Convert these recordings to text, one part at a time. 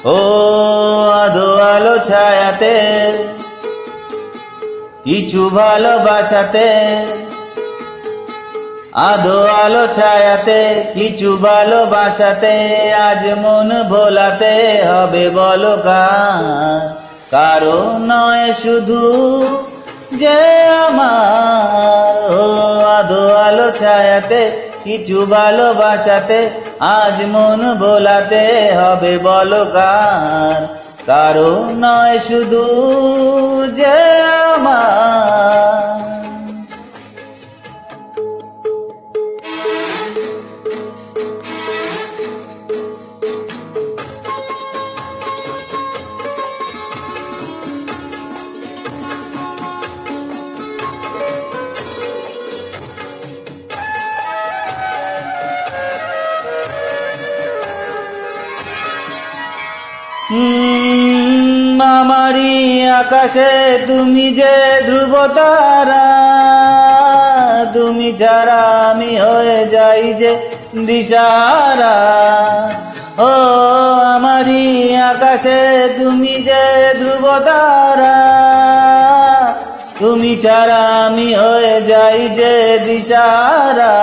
ও আধো আলো ছায়াতে কিছু ভালোবাসাতে, আধো আলো ছায়াতে কিছু ভালোবাসাতে, আজ মন ভোলাতে হবে বলো কার? কারো নয় শুধু যে আমার। ও আধো আলো ছায়াতে কিছু ভালোবাসাতে, আজ মন ভোলাতে হবে বলো কার? কারো নয় শুধু যে আমার। আমারি আকাশে তুমি যে ধ্রুব তারা, তুমি ছাড়া আমি হয়ে যাই যে দিশাহারা। ও আমারি আকাশে তুমি যে ধ্রুব তারা, তুমি ছাড়া আমি হয়ে যাই যে দিশাহারা।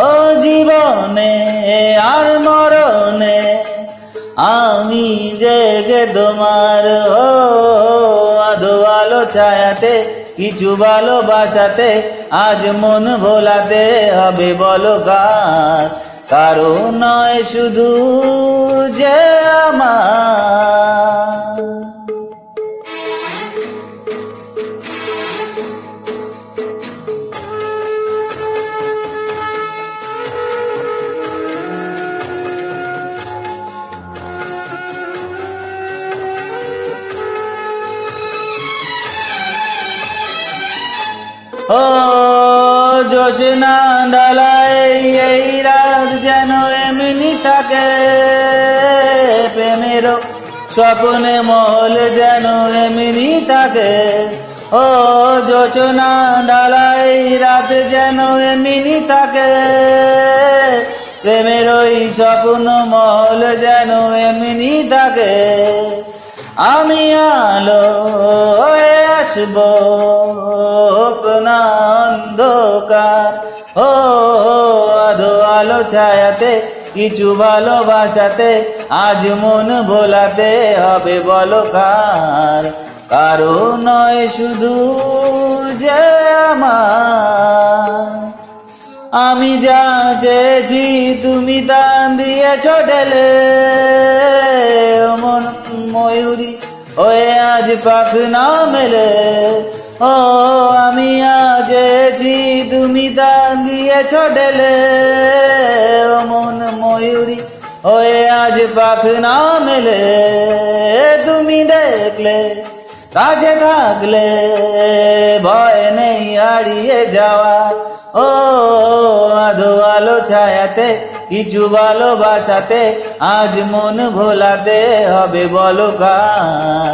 ও জীবনে আর মরণে আমি জেগে তোমার। ও আধো আলো ছায়াতে কিছু ভালোবাসাতে, আজ মন ভোলাতে হবে বলো কার? কারো নয় শুধু যে আমার। ও জোছনা ডালায় এই রাত যেন এমনি থাকে, প্রেমেরও স্বপ্নে মহল যেন এমনি থাকে। ও জোছনা ডালায় রাত যেন এমনি থাকে, প্রেমের ওই স্বপ্ন মহল যেন এমনি থাকে। আমি আলো হয়ে আসবো না অন্ধকার। ও আধো আলো ছায়াতে কিছু ভালোবাসাতে, আজ মন ভোলাতে হবে বলো কার? কারো নয় শুধু যে আমার। আমি যা চেয়েছি তুমি তা দিয়েছ ঢেলে, মন ময়ূরী হয়ে আজ পাখ না মেলে। ও আমি আজ চেয়েছি তুমি তা দিয়েছ ঢেলে, মন ময়ূরী হয়ে আজ পাখ না মেলে। তুমি দেখলে কাছে থাকলে ভয় নেই হারিয়ে যাওয়া। ও আধো আলো ছায়াতে কিছু ভালোবাসাতে, আজ মন ভোলাতে হবে বলো কার?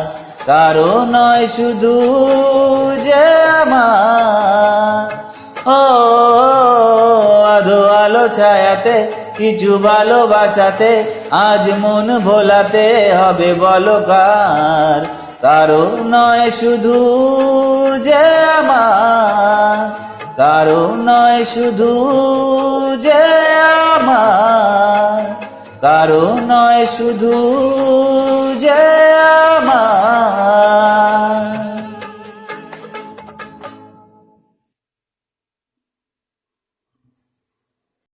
কারো নয় শুধু যে আমার। ও আধো আলো ছায়াতে কিছু ভালোবাসাতে, আজ মন ভোলাতে হবে বলো কার? কারো নয় শুধু যে আমার। কারো নয় শুধু যে আমার। কারো নয় শুধু যে